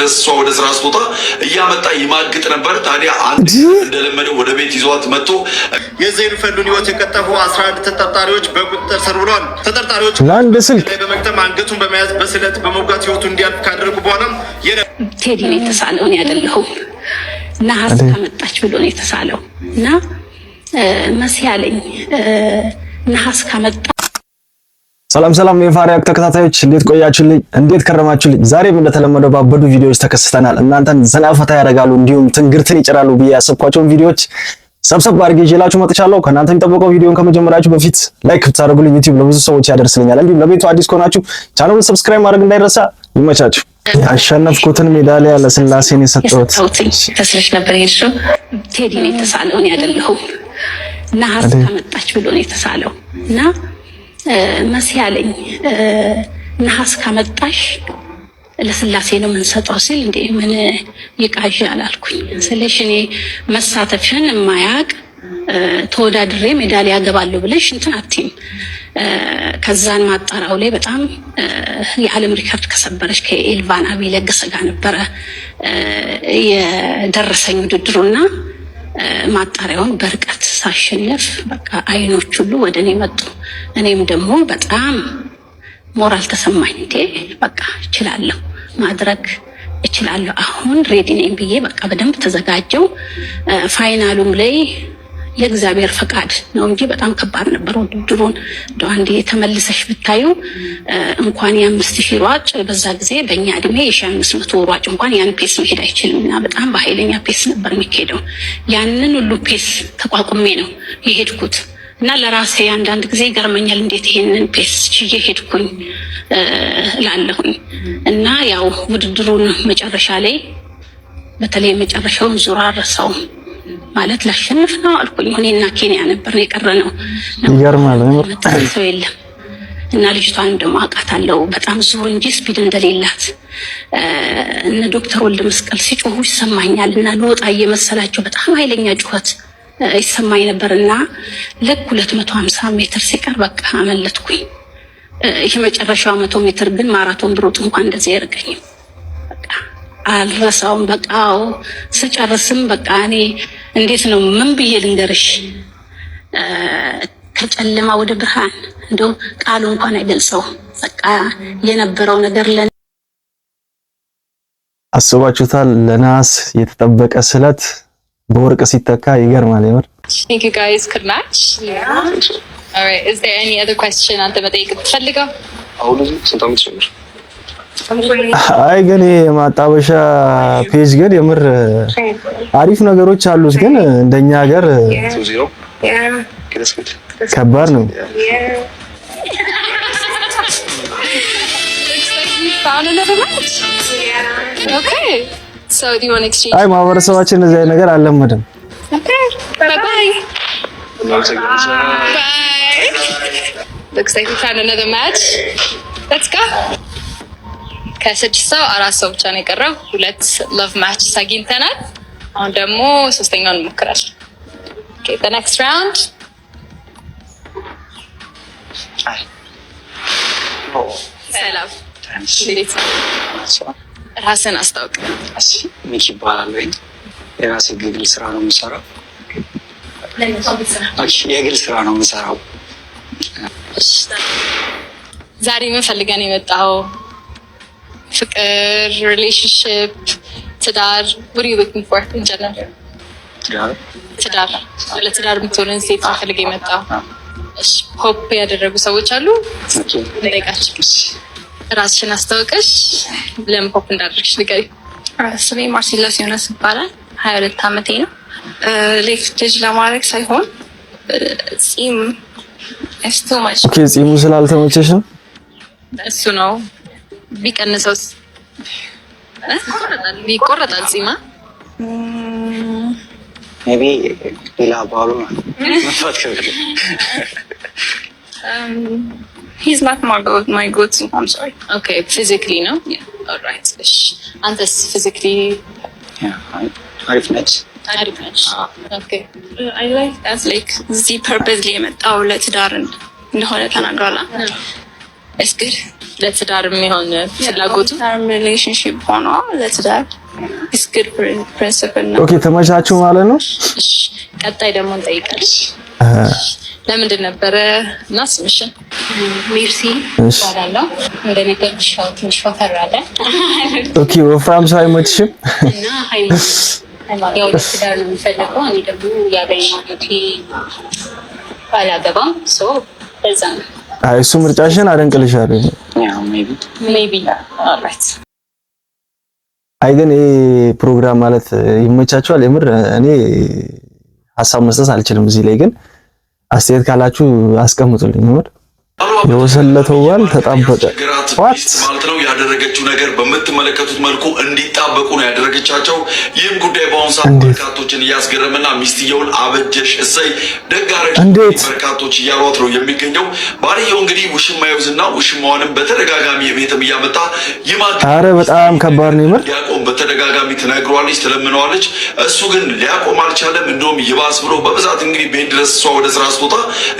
ድረስ እሷ ወደ ስራ ስትወጣ እያመጣ ይማግጥ ነበር። ታዲያ አንድ እንደለመደው ወደ ቤት ይዟት መጥቶ የዘይኑ ፈሉን ህይወት የቀጠፉ 11 ተጠርጣሪዎች በቁጥጥር ስር ውለዋል። ተጠርጣሪዎች ለአንድ ስልክ በመቅጠም አንገቱን በመያዝ በስለት በመውጋት ህይወቱ እንዲያልፍ ካደረጉ በኋላ ቴዲ ነው የተሳለው ነው ያደለው ነሐስ ከመጣች ብሎ ነው የተሳለው እና መስያለኝ ነሐስ ከመጣ ሰላም ሰላም የፋሪያክ ተከታታዮች እንዴት ቆያችሁልኝ? እንዴት ከረማችሁልኝ? ዛሬም እንደተለመደው ባበዱ ቪዲዮዎች ተከስተናል። እናንተን ዘና ፈታ ያደርጋሉ እንዲሁም ትንግርትን ይጭራሉ ብዬ ያሰብኳቸውን ቪዲዮዎች ሰብሰብ አድርጌ ይዤላችሁ መጥቻለሁ። ከእናንተ የሚጠበቀው ቪዲዮን ከመጀመራችሁ በፊት ላይክ ብታደርጉልኝ ዩቲዩብ ለብዙ ሰዎች ያደርስልኛል። እንዲሁም ለቤቱ አዲስ ከሆናችሁ ቻናሉን ሰብስክራይብ ማድረግ እንዳይረሳ። ይመቻችሁ። ያሸነፍኩትን ሜዳሊያ ለስላሴን የሰጠሁት ተስለሽ ነበር ሄድሽው። ቴዲ ነው የተሳለው ነው ያደለው ነሐስ ከመጣች ብሎ ነው የተሳለው እና መስያለኝ ነሐስ ከመጣሽ ለስላሴ ነው የምንሰጠው ሲል እንዴ ምን ይቃዥ አላልኩኝ። ስለሽ እኔ መሳተፍሽን የማያውቅ ተወዳድሬ ሜዳሊያ ገባለሁ ብለሽ እንትን አትይም። ከዛን ማጣራው ላይ በጣም የዓለም ሪከርድ ከሰበረች ከኤልቫን አቢለገሰ ጋር ነበረ የደረሰኝ ውድድሩና ማጣሪያውን በርቀት ሳሸነፍ በቃ አይኖች ሁሉ ወደ እኔ መጡ። እኔም ደግሞ በጣም ሞራል ተሰማኝ። እንዴ በቃ እችላለሁ፣ ማድረግ እችላለሁ፣ አሁን ሬዲ ነኝ ብዬ በቃ በደንብ ተዘጋጀው። ፋይናሉም ላይ የእግዚአብሔር ፈቃድ ነው እንጂ በጣም ከባድ ነበር ውድድሩን። አንዴ ተመልሰሽ ብታዩ እንኳን የ5000 ሯጭ በዛ ጊዜ በእኛ እድሜ የ1500 ሯጭ እንኳን ያን ፔስ መሄድ አይችልም እና በጣም በኃይለኛ ፔስ ነበር የሚሄደው። ያንን ሁሉ ፔስ ተቋቁሜ ነው የሄድኩት እና ለራሴ አንዳንድ ጊዜ ይገርመኛል እንዴት ይሄንን ፔስ ችዬ ሄድኩኝ እላለሁኝ። እና ያው ውድድሩን መጨረሻ ላይ በተለይ መጨረሻውን ዙር አረሳውም ማለት ላሸንፍ ነው አልኩኝ። እኔና ኬንያ ነበር የቀረነው። ይገርማል ሰው የለም እና ልጅቷን ደግሞ አውቃታለሁ በጣም ዙር እንጂ ስፒድ እንደሌላት። እነ ዶክተር ወልደ መስቀል ሲጮሁ ይሰማኛል እና ልወጣ እየመሰላቸው በጣም ኃይለኛ ጩኸት ይሰማኝ ነበርና ልክ 250 ሜትር ሲቀር በቃ አመለጥኩኝ። ይሄ መጨረሻው 100 ሜትር ግን ማራቶን ብሮጥ እንኳን እንደዚህ ያርገኝም በቃ አልረሳውም። በቃው ስጨርስም በቃ እኔ እንዴት ነው ምን ብዬ ልንገርሽ፣ ከጨለማ ወደ ብርሃን እንደው ቃሉ እንኳን አይገልጸው። በቃ የነበረው ነገር አስባችሁታል? ለነሐስ የተጠበቀ ስለት በወርቅ ሲተካ ይገርማል። ይወር Thank you guys. Good match. Yeah. All right. Is there any other question አንተ መጠየቅ ትፈልገው? አይ ግን የማጣበሻ ፔጅ ግን የምር አሪፍ ነገሮች አሉት፣ ግን እንደኛ ሀገር ከባድ ነው። አይ ማህበረሰባችን እንደዚህ አይነት ነገር አልለመደም። Looks like we found another match. Let's go. ከ6 ሰው 4 ሰው ብቻ ነው የቀረው። 2 love matches አግኝተናል። አሁን ደግሞ ሶስተኛውን እንሞክራለን። Okay, the next round. ሰላም። እንዴት ነው? ራስን አስታውቅ። እሺ ሚኪ ይባላል። የራሴ የግል ስራ ነው የምሰራው። የግል ስራ ነው የምሰራው። ዛሬ ምን ፈልገን የመጣው? ፍቅር፣ ሪሌሽንሽፕ፣ ትዳር? what are you looking for in general? ትዳር ለትዳር የምትሆንን ሴት ፈልገ የመጣው። እሺ ሆፕ ያደረጉ ሰዎች አሉ እንጠይቃቸው። ራስሽን አስታውቀሽ ለምን ሆፕ እንዳደረግሽ ንገሪኝ። ስሜ ማርሲላስ ዮናስ ይባላል። 22 ዓመቴ ነው። ሌፍቴጅ ለማድረግ ሳይሆን ጺም እስቶማች ጺሙ ስላልተመቸሽ ነው እሱ ነው። ቢቀንሰውስ? ይቆረጣል ጺማ maybe ሌላ ባሉ he's not my good thing. I'm sorry. Okay, physically no? Yeah. All right. አንተስ physically? አሪፍ ነች። Okay. I like that like the purposely የመጣው ለትዳር እንደሆነ ተናግራላ። It's good. ለትዳር የሚሆን ፍላጎቱ ሪሌሽንሺፕ ሆኖ ለትዳር is good principle ነው። ኦኬ ተመቻችሁ ማለት ነው። እሺ ቀጣይ ደግሞ እንጠይቃለን። ለምንድን ነበረ እና ስምሽን? ሜርሲ ባላለው እንደነገርኩሽ ትንሽ ወፈር አለ። ኦኬ ወፍራም ሰው አይመችሽም? እና ያው ለትዳር ነው የምፈልገው። እኔ ደግሞ ያገኘሁት ባላገባም ሰው በዛ ነው። አይ እሱ ምርጫሽን አደንቅልሻለሁ። ያው ሜቢ ኦልራይት። አይ ግን ይሄ ፕሮግራም ማለት ይመቻችኋል? የምር እኔ ሀሳብ መስጠት አልችልም እዚህ ላይ ግን አስተያየት ካላችሁ አስቀምጡልኝ። የምር የወሰለተው ባል ተጣበቀ ማለት ነው ያደረገችው ነገር በምትመለከቱት መልኩ እንዲጣበቁ ነው ያደረገቻቸው። ይህም ጉዳይ በአሁኑ ሰዓት በርካቶችን እያስገረመና ሚስትየውን አበጀሽ እሰይ ደጋረሽ በርካቶች እያሏት ነው የሚገኘው። ባልየው እንግዲህ ውሽማ ይውዝና ውሽማዋንም በተደጋጋሚ ቤትም እያመጣ ይማት አረ በጣም ከባድ ነው የምር። ሊያቆም በተደጋጋሚ ትነግሯለች፣ ትለምነዋለች። እሱ ግን ሊያቆም አልቻለም። እንደውም ይባስ ብሎ በብዛት እንግዲህ ቤት ድረስ እሷ ወደ ስራ ስትወጣ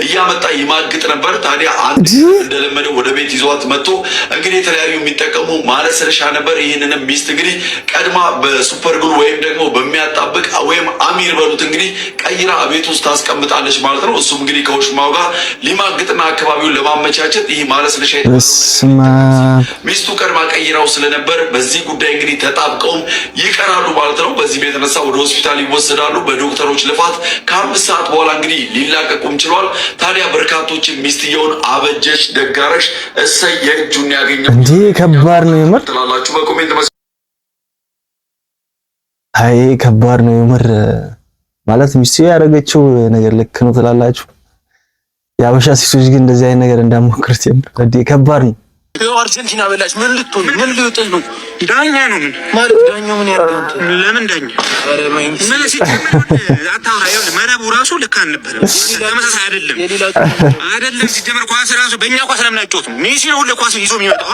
እያመጣ ይማግጥ ነበር። ታዲያ አንድ እንደለመደው ወደ ቤት ይዟት መጥቶ እንግዲህ የተለያዩ የሚጠቀሙ ማለስለሻ ነበር። ይህንንም ሚስት እንግዲህ ቀድማ በሱፐር ግሉ ወይም ደግሞ በሚያጣብቅ ወይም አሚር በሉት እንግዲህ ቀይራ ቤት ውስጥ ታስቀምጣለች ማለት ነው። እሱም እንግዲህ ከውሽማው ጋር ሊማግጥና አካባቢውን ለማመቻቸት ይህ ማለስለሻ ሚስቱ ቀድማ ቀይራው ስለነበር በዚህ ጉዳይ እንግዲህ ተጣብቀውም ይቀራሉ ማለት ነው። በዚህ የተነሳ ወደ ሆስፒታል ይወሰዳሉ። በዶክተሮች ልፋት ከ5 ሰዓት በኋላ እንግዲህ ሊላቀቁም ችሏል። ታዲያ በርካቶችን ሚስትየውን አበጀሽ ደጋረሽ እሰይ የእጁን ያገኘው እንዴ ከባድ ነው የምር ትላላችሁ በኮሜንት አይ ከባድ ነው የምር ማለት ሚስቱ ያደረገችው ነገር ልክ ነው ትላላችሁ። የአበሻ ሴቶች ግን እንደዚህ አይነት ነገር እንዳሞክሩት የምር እንዴ ከባድ ነው። አርጀንቲና በላች ምን ልትሆን ምን ሊወጥል ነው? ዳኛ ነው ምን ማለት ዳኛው ምን ያደርጋል? ለምን ዳኛ አረ ማይን ማለት አታውራ። ይኸውልህ መረቡ ራሱ ልክ አልነበረም። ተመሳሳይ አይደለም ሲጀመር ኳስ ራሱ በእኛ ኳስ ለምን አይጮቱም? ሜሲ ነው ሁሉ ኳስ ይዞ የሚመጣው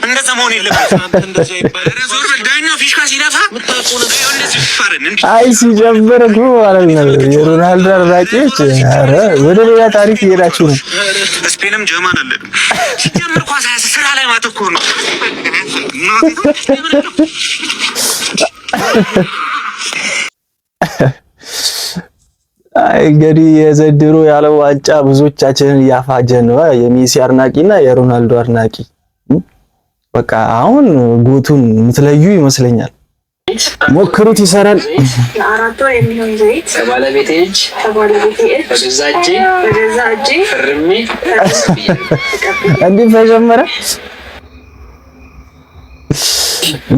እንደዛ መሆን የለበትም። አንተ እንደዛ ይባላል። ዞር በል ዳኛው ፊሽካ ሲነፋ ምታቆነ እንደዚህ ይፋረን እንዴ? አይ ሲጀመር እኮ ማለት ነው የሮናልዶ አድናቂዎች አረ ወደ ሌላ ታሪክ እየሄዳችሁ ነው። ስፔንም ጀርመን አለ ሲጀመር ኳስ ስራ ላይ ማተኮር ነው። አይ እንግዲህ የዘንድሮ ያለው ዋንጫ ብዙዎቻችንን እያፋጀን ነው። የሜሲ አድናቂና የሮናልዶ አድናቂ በቃ አሁን ጎቱን የምትለዩ ይመስለኛል። ሞክሩት ይሰራል። ለአራት ወር የሚሆን ዘይት ከባለቤቴ እጅ በገዛ እጄ ፈርሜ እንዴ ተጀመረ።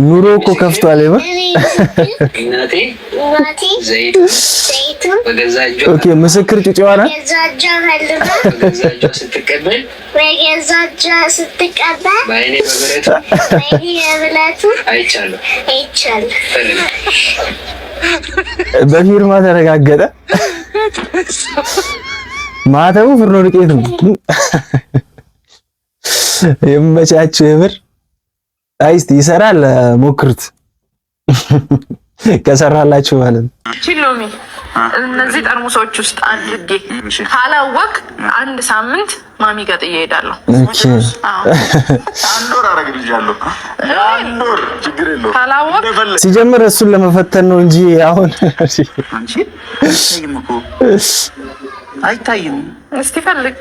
ኑሮ እኮ ከፍቷል ይባል እናቴ ዘይት በገዛ እጇ ኦኬ ምስክር ጭጭዋ ነው በገዛ እጇ ስትቀበል በአይኔ በብረቱ አይቻለሁ በፊርማ ተረጋገጠ። ማተቡ ፍርኖ ዱቄት ነው። የመቻችሁ የምር አይስቲ ይሰራል። ሞክሩት ከሰራላችሁ ማለት ነው። ቺሎሚ እነዚህ ጠርሙሶች ውስጥ አድርጌ ካላወቅ 1 ሳምንት ማሚ ጋር ጥዬ እሄዳለሁ። ኦኬ አንዶር አረግልሻለሁ። አንዶር ችግር የለውም። ካላወቅ ሲጀምር እሱን ለመፈተን ነው እንጂ አሁን አንቺ አይታይም። እስቲ ፈልግ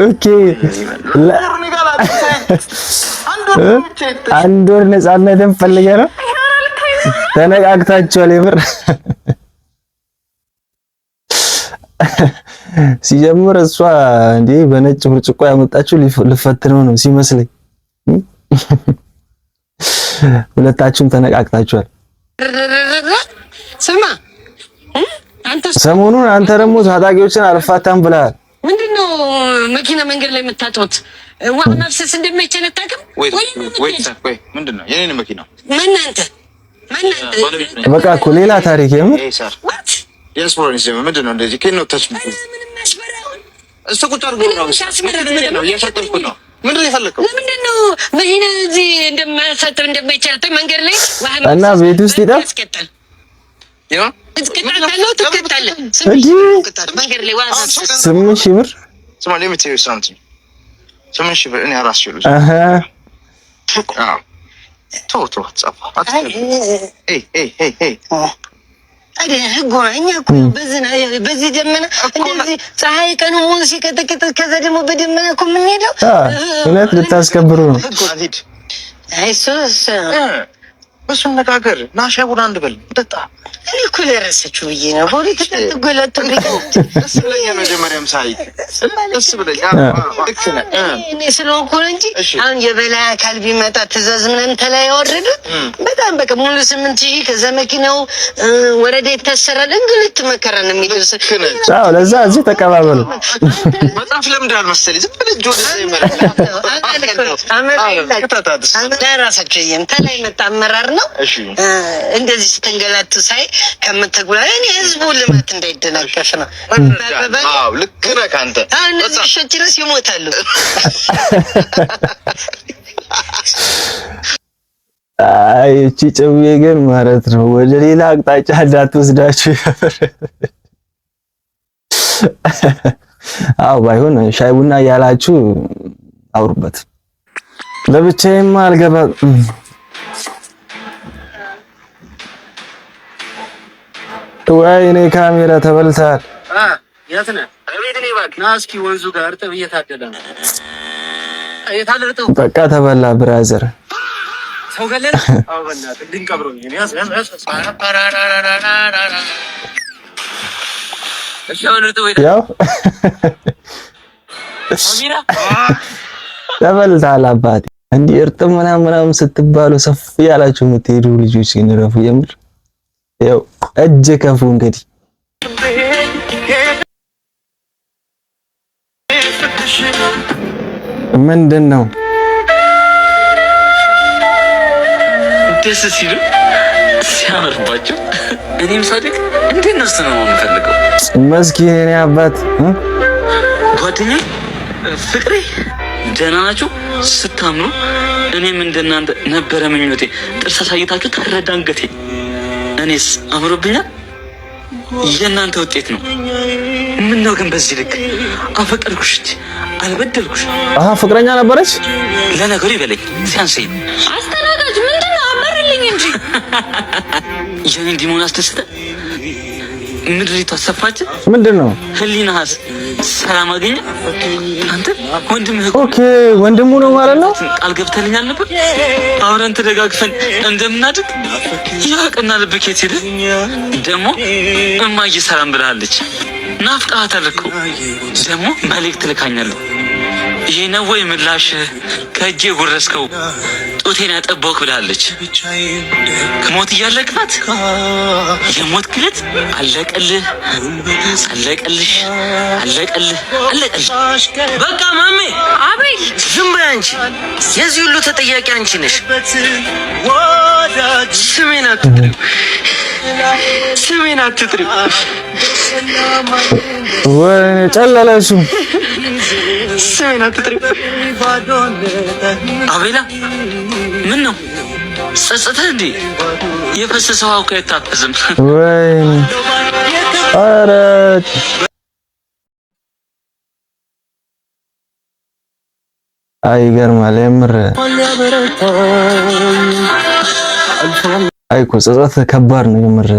ኦኬ አንድ ወር ነፃነትን ፈልገ ነው። ተነቃቅታችኋል የምር ሲጀምር እሷ እንዴ በነጭ ብርጭቆ ያመጣችው ልፈትነው ነው ሲመስለኝ። ሁለታችሁም ተነቃቅታችኋል። ስማ አንተ ሰሞኑን አንተ ደግሞ ታጣቂዎችን አልፋታም ብለሃል። ምንድነው መኪና መንገድ ላይ የምታጣውት? ውሃ ማፍሰስ እንደማይቻል አታውቅም ወይ? ምንድነው የኔን መኪና ማናንተ በቃ እኮ ሌላ ታሪክ የምር ያስፈራኝ ሲሆን ምንድነው እንደዚህ ከነው ታች ምንም ያስፈራው እሱ ቁጥር ነው ነው እያፈጠርኩ ነው። ምንድነው የፈለከው? ለምንድነው መኪና እዚህ እንደማያሳጥር እንደማይቻል መንገድ ላይ ውሃ እና ቤት ውስጥ ይጣ ያ ትከታተለው መንገድ ላይ ውሃ 8 ሺህ ብር ስማ let me tell you something 8,000 ብር እኔ አላስችልም ተው ጻፋ ህጉ እኛ እኮ በዚህ ደመና እንደዚህ ፀሐይ ቀን ሙሉ ሲቀጠቅጥ ከዛ ደግሞ በደመና እኮ የምንሄደው እውነት ልታስከብሩ ነው። እሱ ነጋገር ና ሻይ ቡና እንበል ጠጣ። እኔ እኮ ለረሰችው ብዬ ነው ሆዴ ተጠግጎላት ደስ ብለኛ መጀመሪያም ሳይ ደስ ብለኛ እኔ ስለሆንኩ እንጂ አሁን የበላይ አካል ቢመጣ ትእዛዝ ምናምን ተላይ ያወረዱት በጣም በቃ ሙሉ 8,000 ከዛ መኪናው ወረዳ ይታሰራል። እንግልት መከራ ነው የሚደርስ። አዎ ለዛ እዚህ ተቀባበሉ። በጣም ለምዳል መሰለኝ ዝም ብለህ ጆሮ ዘይመረጥ ራሳቸው ተላይ መጣ አመራር ነው እንደዚህ ስተንገላቱ ሳይ ከምትጉላ እኔ ህዝቡ ልማት እንዳይደናቀፍ ነው። አዎ ልክ ነህ አንተ። እነዚህ ሾች ድረስ ይሞታሉ። አይ እቺ ጭዌ ግን ማለት ነው ወደ ሌላ አቅጣጫ እንዳትወስዳችሁ። አዎ ባይሆን ሻይ ቡና ያላችሁ አውሩበት። ለብቻዬማ አልገባም። ወይኔ ካሜራ ተበልታል። የት ነህ? እቤት ነኝ። እባክህ ና እስኪ ወንዙ ጋር እርጥብ እየታደለ ነው። እየታደለ በቃ ተበላ ብራዘር። ሰው ገለለ። አዎ በእናትህ እንድንቀብረው ያስ እሺ አሁን እርጥብ ያው ተበልታል አባቴ። እንዲህ እርጥብ ምናምን ስትባሉ ሰፍ ያላችሁ የምትሄዱ ልጆች ይነረፉ የምር ያው እጅ ከፉ እንግዲህ ምንድነው ደስ ሲሉ ሲያምርባቸው እኔም ሳድግ እንደነሱ ነው የምፈልገው። መስኪን እኔ አባት ጓደኛዬ ፍቅሬ ደህና ናችሁ? ስታምኑ እኔም እንደናንተ ነበረ ምኞቴ። ጥርስ አሳይታችሁ ታረዳ አንገቴ። እኔስ አምሮብኛል። የእናንተ ውጤት ነው። ምን ነው ግን በዚህ ልክ አፈቀርኩሽ እንጂ አልበደልኩሽ። ፍቅረኛ ነበረች። ለነገሩ ይበለኝ ሲያንሰኝ አስተናጋጅ ምንድነው? አመርልኝ እንጂ የኔ እንዲሞን አስደስተ ምድሪቱ አሰፋች። ምንድነው? ህሊናስ ሰላም አገኘ። አንተ ወንድምህ ኦኬ ወንድሙ ነው ማለት ነው። ቃል ገብተልኛል ነበር አብረን ተደጋግፈን እንደምናድግ። ያቀና ልብክ የት ሄደ? ደግሞ እማዬ ሰላም ብላለች። ናፍቃታለሁ እኮ ደግሞ መልእክት ልካኛለሁ። ይሄ ነው ወይ ምላሽ? ከእጄ ጉረስከው ጡቴን ያጠባውክ ብላለች። ከሞት እያለቅፋት የሞት ክለት አለቀልህ አለቀልሽ አለቀልህ አለቀልሽ። በቃ ማሜ። አቤል ዝም በይ አንቺ። የዚህ ሁሉ ተጠያቂ አንቺ ነሽ። ስሜን አትጥሪው፣ ስሜን አትጥሪው። ወይኔ ጨለለሱ። ስሜን አትጥሪው። አቤላ ምን ነው ጸጸተህ እንዴ? የፈሰሰው አውቀ አይታፈዝም። ወይኔ ኧረ አይገርማል የምር። አይ እኮ ጸጸት ከባድ ነው የምር።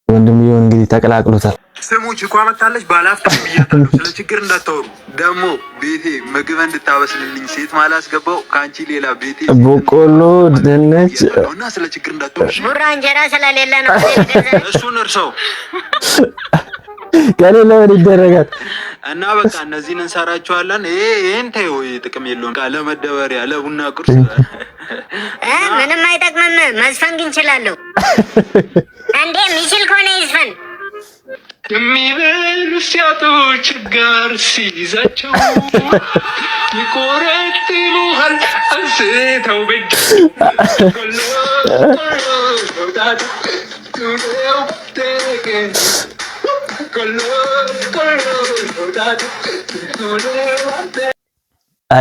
ወንድምየው እንግዲህ ተቀላቅሎታል። ስሙ ችኳ መታለች። ባላፍታ ብያታለሁ። ስለ ችግር እንዳታወሩ። ደግሞ ቤቴ ምግብ እንድታበስልልኝ ሴት ማላስገባው ከአንቺ ሌላ ቤቴ በቆሎ ድንች እና ስለ ችግር እንዳታወሩ። ቡራ እንጀራ ስለሌለ ነው። እሱን እርሰው ከሌለ ምን ይደረጋል? እና በቃ እነዚህን እንሰራቸዋለን። ይሄን ተይው፣ ጥቅም የለውም። ለመደበሪያ ለቡና ቁርስ ምንም አይጠቅምም። መዝፈን ግን እችላለሁ። እንዴ የሚችል ከሆነ ይዝፈን። የሚበሉ ሲያጡ ችጋር ሲይዛቸው ይቆረጥሙሃል አንስተው በእጅ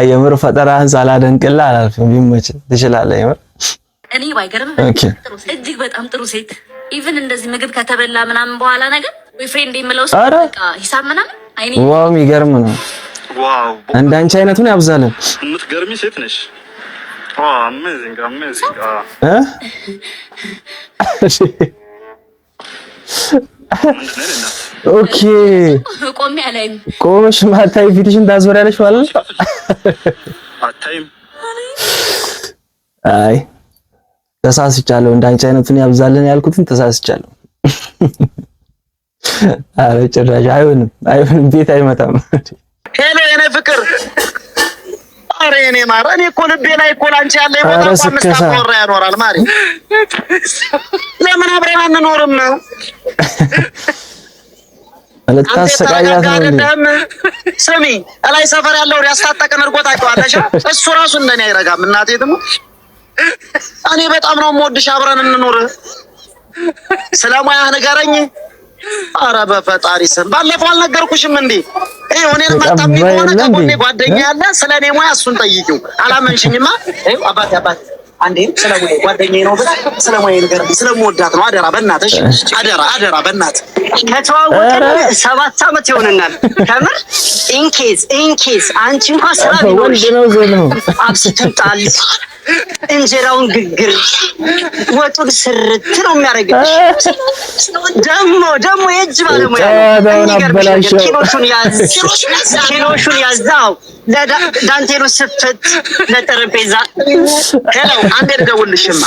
የምር ፈጠራህን ሳላደንቅልህ አላልፍም። ቢመች ትችላለህ የምር። እኔ ባይገርም እጅግ በጣም ጥሩ ሴት ኢቭን እንደዚህ ምግብ ከተበላ ምናምን በኋላ ነገር ቦይፍሬንድ የምለው ሰው በቃ ሂሳብ ምናምን አይኔ ዋው የሚገርም ነው። ዋው እንዳንቺ አይነቱን ያብዛልን። የምትገርሚ ሴት ነሽ። ዋው አሜዚንግ ኦኬ ቆሜ አላይም። ቆመሽ ማታይ ፊትሽን ታዞሪያለሽ ማለት ነው። አታይም። አይ ተሳስቻለሁ። እንዳንቺ አይነቱን ያብዛልን ያልኩትን ተሳስቻለሁ። አረ ጭራሽ አይሆንም፣ ቤት አይመጣም። ሄሎ የኔ ፍቅር፣ አረ የኔ ማር፣ እኔ እኮ ልቤ ላይ እኮ ላንቺ ያለ ቦታ መስታወራ ያኖራል ማሪ። ለምን አብረን አንኖርም? ለታሰቃያት ነው። ስሚ እላይ ሰፈር ያለው ያስታጠቀን እርጎ ታውቂዋለሽ? እሱ ራሱ እንደኔ አይረጋም። እናቴ ደግሞ እኔ በጣም ነው የምወድሽ፣ አብረን እንኖር። ስለሙያህ ንገረኝ። አረ በፈጣሪ ስም ባለፈው አልነገርኩሽም እንዴ? ይሄ እኔን ማጣብኝ ከሆነ ከጎኔ ጓደኛ ያለ ስለኔ ሙያ እሱን ጠይቂው። አላመንሽኝማ? አባቴ አንዴ ስለሙያ ጓደኛዬ ነው ብላ ስለሙያ ንገረኝ። ስለምወዳት ነው። አደራ በእናትሽ፣ አደራ በእናትህ። ከተዋወቅን 7 ዓመት ይሆነናል። ከምር ኢንኬዝ አንቺ እንኳን ስራ ቢኖርሽ አብስተን ጣል እንጀራውን ግግር ወጡን ስርት ነው የሚያደርግልሽ። ደግሞ የእጅ ባለሙያ ነው። ኪሎሹን ያዛው ለዳንቴሉ ስፍት ለጠረጴዛ ከለው አንዴ ልደውልሽማ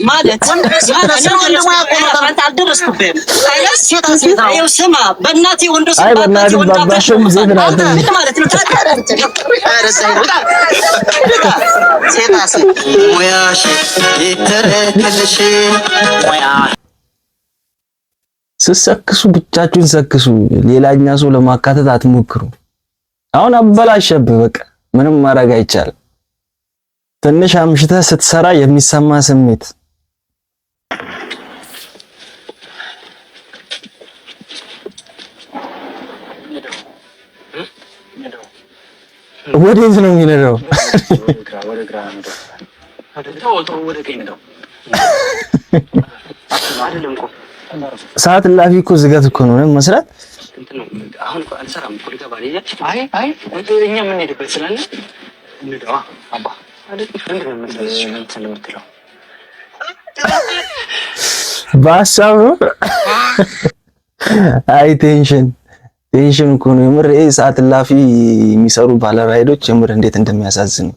ማለት አልደረስኩብህም። ስማ በእናቴ ወንዶስ ስትሰክሱ ብቻችሁን ሰክሱ፣ ሌላኛ ሰው ለማካተት አትሞክሩ። አሁን አበላሸብህ፣ በቃ ምንም ማድረግ አይቻልም። ትንሽ አምሽተህ ስትሰራ የሚሰማ ስሜት ወዴት ነው የሚነዳው? ሰዓት እላፊ እኮ ዝገት እኮ ነው መስራት። በሀሳብ ነው። አይ ቴንሽን እኮ ነው የምር። ይሄ ሰዓት እላፊ የሚሰሩ ባለራይዶች የምር እንዴት እንደሚያሳዝኑ።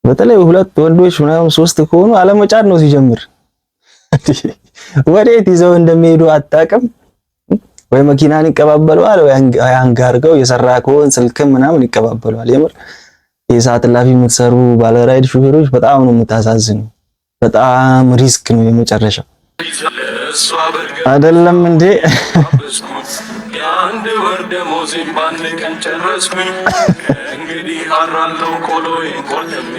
በተለይ 2 ወንዶች ምናምን 3 ከሆኑ አለመጫን ነው ሲጀምር። ወዴት ይዘው እንደሚሄዱ አጣቅም። ወይ መኪናን ይቀባበለዋል ወይ አንጋርገው የሰራ ከሆነ ስልክም ምናምን ይቀባበለዋል። የምር የሰዓት እላፊ የምትሰሩ ባለራይድ ሹፌሮች በጣም ነው የምታሳዝኑ። በጣም ሪስክ ነው የመጨረሻው። አይደለም እንዴ? የአንድ ወር ደሞዜን በአንድ ቀን ጨረስኩኝ። እንግዲህ አራለው ቆሎዬን ቆልሜ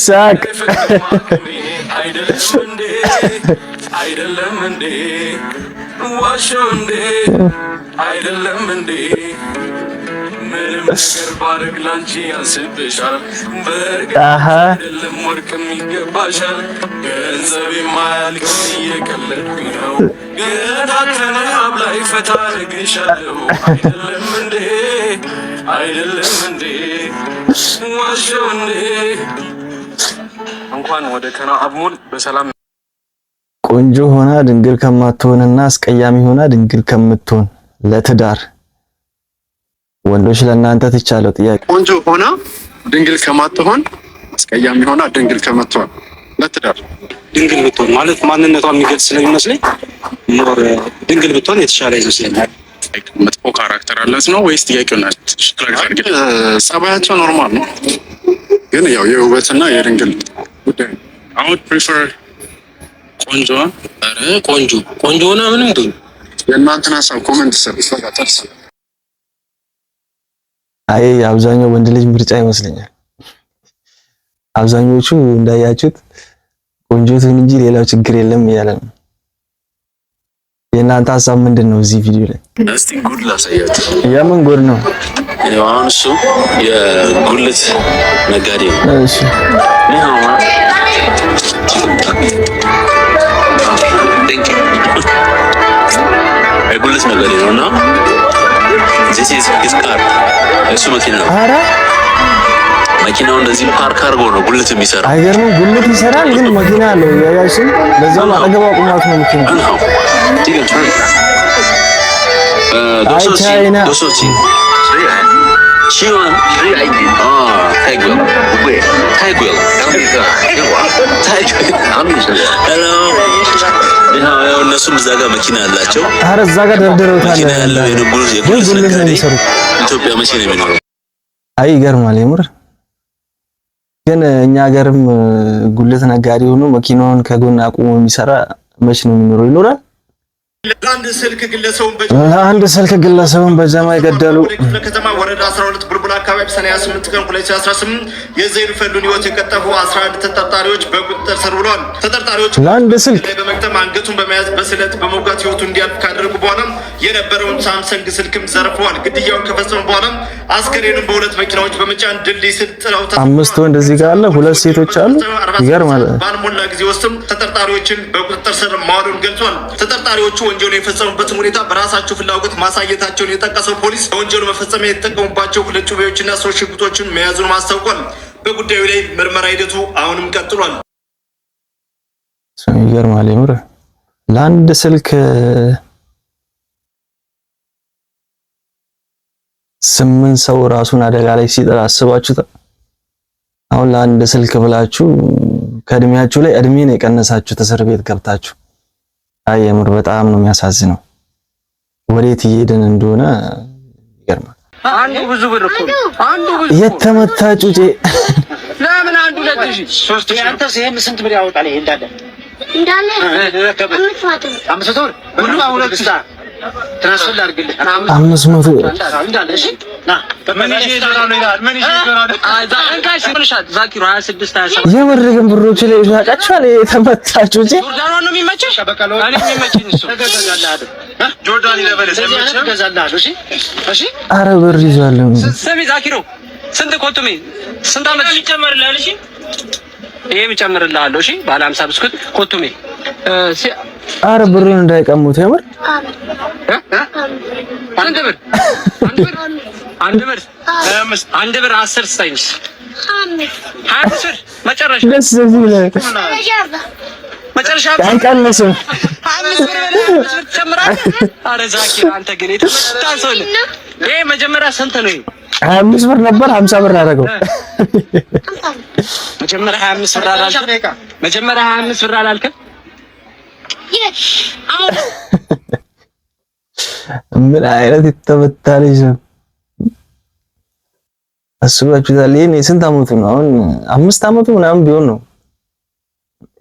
ሳቅ አይደለም እንዴ ዋሻው እንዴ አይደለም እንዴ ምንም ነገር ባረግ ላንቺ ያንስብሻል። በእርግጥ አይደለም ወርቅም ይገባሻል። ገንዘብ የማያልቅም እየቀለድኩኝ ነው። ገና ከነሀብ ላይ ፈታ አድርግሻለሁ። አይደለም እንዴ አይደለም እንዴ ዋሻው እንዴ። እንኳን ወደ ከነሀብ ሞል በሰላም ቆንጆ ሆና ድንግል ከማትሆንና አስቀያሚ ሆና ድንግል ከምትሆን ለትዳር ወንዶች ለእናንተ ትቻለው ጥያቄ። ቆንጆ ሆና ድንግል ከማትሆን አስቀያሚ ሆና ድንግል ከምትሆን ለትዳር ድንግል ብትሆን ማለት ማንነቷ የሚገልጽ ስለሚመስለኝ ሞር ድንግል ብትሆን የተሻለ ይመስለኛል። መጥፎ ካራክተር አላት ነው ወይስ ጥያቄው ናት? ጸባያቸው ኖርማል ነው፣ ግን ያው የውበትና የድንግል ጉዳይ ነው። አሁን ፕሪፈር ቆንጆ ቆንጆ ሆና ምንም ግን የእናንተን ሀሳብ ኮሜንት ሰርቪስ በቃ ተርስ። አይ አብዛኛው ወንድ ልጅ ምርጫ ይመስለኛል። አብዛኞቹ እንዳያችሁት ቆንጆ ትሁን እንጂ ሌላው ችግር የለም እያለ ነው። የእናንተ ሀሳብ ምንድን ነው እዚህ ቪዲዮ ላይ? እስቲ ጉድ ላሳያችሁ። የምን ጉድ ነው? ያው አሁን እሱ የጉልት ነጋዴ ነው። እሺ የጉልት ነገር ነውና this is his car እሱ መኪና ነው። ኧረ መኪናው እንደዚህ ፓርክ አድርጎ ነው ጉልት የሚሰራው። አይገርምም? ጉልት ይሰራል ግን መኪና አለው ያያሽን። ለዛም አጠገቡ አቁማት ነው መኪናው። እነሱም እዛ ጋር መኪና አላቸው። ኧረ እዛ ጋር ደርድረውታል። መኪና ያለው የጉልት ነጋዴ ኢትዮጵያ መቼ ነው የሚኖረው? አይ ይገርማል የምር። ግን እኛ ሀገርም ጉልት ነጋዴ ሆኖ መኪናውን ከጎን አቁሞ የሚሰራ መቼ ነው የሚኖረው? ይኖራል። ለአንድ ስልክ ግለሰቡን በጀማ የገደሉ ከተማ ወረዳ 12 ቡልቡላ አካባቢ ሰኔ 28 ቀን 2018 የዘይኑ ፈሉን ህይወት የቀጠፉ 11 ተጠርጣሪዎች በቁጥጥር ስር ውለዋል። ተጠርጣሪዎች ለአንድ ስልክ በመግጠም አንገቱን በመያዝ በስለት በመውጋት ህይወቱ እንዲያልፍ ካደረጉ በኋላ የነበረውን ሳምሰንግ ስልክም ዘርፈዋል። ግድያውን ከፈጸሙ በኋላ አስከሬኑን በሁለት መኪናዎች በመጫን ድልድይ ስር ጥለው አምስት ወንድ እዚህ ጋር አለ፣ ሁለት ሴቶች አሉ። ይገርማል። ባልሞላ ጊዜ ውስጥም ተጠርጣሪዎችን በቁጥጥር ስር ማዋሉን ገልጿል። ተጠርጣሪዎቹ ወንጀሉ የፈጸሙበትን ሁኔታ በራሳቸው ፍላጎት ማሳየታቸውን የጠቀሰው ፖሊስ በወንጀሉ መፈጸሚያ የተጠቀሙባቸው ሁለት ጩቤዎችና 3 ሽጉጦችን መያዙን አስታውቋል። በጉዳዩ ላይ ምርመራ ሂደቱ አሁንም ቀጥሏል። ይገርማል የምር ለአንድ ስልክ 8 ሰው ራሱን አደጋ ላይ ሲጥል አስባችሁታል? አሁን ለአንድ ስልክ ብላችሁ ከእድሜያችሁ ላይ እድሜን የቀነሳችሁ እስር ቤት ገብታችሁ አይ የምር በጣም ነው የሚያሳዝነው። ወዴት እየሄድን እንደሆነ ይገርማል። አንዱ ብዙ ብር እኮ አንዱ ብዙ የተመታ ጩጬ ለምን አንዱ 2000 አንተስ ይሄን ስንት ብር ያወጣል? ይሄ እንዳለ አምስት ብር ሁሉ አሁን ለክስታ ትራንስፈር አድርግልህ 500 እንዳለ እሺ ና ምን ይሄዳል ነው ይላል ምን ይሄዳል ዛንካሽ ይልሻል ዛኪሩ 26 27 የምር ግን ብሮች ላይ ይዛቃችኋል። የተመታ ጩጬ ጆርዳን ነው የሚመችሽ በቀለው እኔ የሚመችኝ እሱ ተገዛላህ አይደል ጆርዳን ይለበለስ የሚመችሽ ተገዛላህ እሺ እሺ አረ ብር ይዟል። ስሚ ዛኪሩ ስንት ኮቱሜ ስንት አመት ይጨመርልሃል? እሺ ይሄ ይጨመርልሃል። እሺ ባለ 50 ብስኩት ኮቱሜ አረ ብሩን እንዳይቀሙት የምር አንድ ብር አንድ ብር 10 ስታይንስ 20 ብር መጨረሻ ደስ ይላል። መጨረሻ አይቀንስም 5 ብር ጨምራለህ። አረ ዛኪር አንተ ግን የተመታን ሰው ነህ። ይሄ መጀመሪያ ስንት ነው? 25 ብር ነበር 50 ብር አደረገው። መጀመሪያ 25 ብር አላልክም? መጀመሪያ 25 ብር አላልክም? ምን አይነት የተመታ ልጅ ነው አስባችሁታል? ይሄኔ ስንት አመቱ ነው አሁን? 5 አመቱ ምናምን ቢሆን ነው።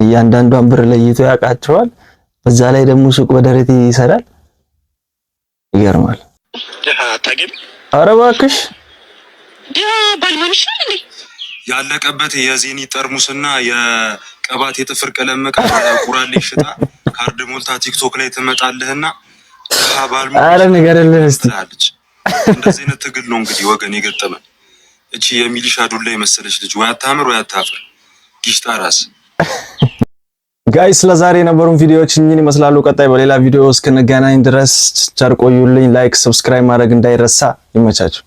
እያንዳንዷን ብር ለይቶ ያውቃቸዋል። በዛ ላይ ደግሞ ሱቅ በደረቴ ይሰራል። ይገርማል። ኧረ እባክሽ ያለቀበት የዜኒ ጠርሙስና የቅባት የጥፍር ቀለም ቁራሌ ሽጣ ካርድ ሞልታ ቲክቶክ ላይ ትመጣለህና አረ ንገረልን እስቲ። እንደዚህ አይነት ትግል ነው እንግዲህ ወገን የገጠመን። እቺ የሚሊሻ ዱላ የመሰለች ልጅ ወይ አታምር ወይ አታፍር ጊሽጣ ራስ። ጋይስ ለዛሬ የነበሩን ቪዲዮዎች እኚህን ይመስላሉ። ቀጣይ በሌላ ቪዲዮ እስክንገናኝ ድረስ ቸር ቆዩልኝ። ላይክ፣ ሰብስክራይብ ማድረግ እንዳይረሳ። ይመቻችሁ።